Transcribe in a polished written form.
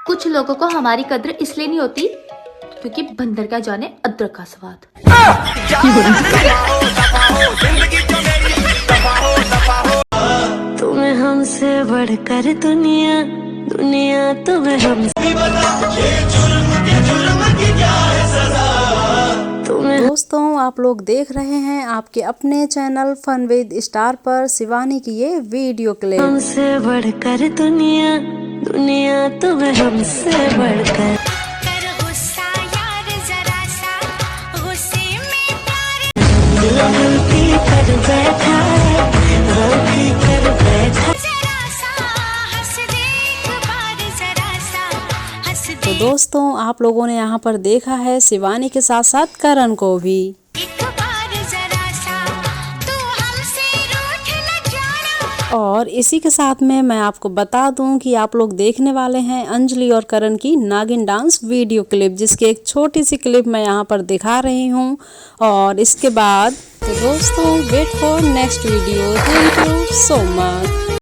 कुछ लोगों को हमारी कद्र इसलिए नहीं होती क्योंकि बंदर का जाने अदरक का स्वाद। तुम्हें हमसे बढ़कर दुनिया दुनिया तुम्हें हमसे। दोस्तों आप लोग देख रहे हैं आपके अपने चैनल फन विद स्टार पर शिवानी की ये वीडियो क्लिप। हमसे बढ़कर दुनिया दुनिया तुम्हें हमसे बढ़कर। कर बैठा तो दोस्तों आप लोगों ने यहाँ पर देखा है शिवानी के साथ साथ करण को भी। और इसी के साथ में मैं आपको बता दूं कि आप लोग देखने वाले हैं अंजलि और करण की नागिन डांस वीडियो क्लिप, जिसकी एक छोटी सी क्लिप मैं यहाँ पर दिखा रही हूँ। और इसके बाद तो दोस्तों wait for next video. Thank you so much.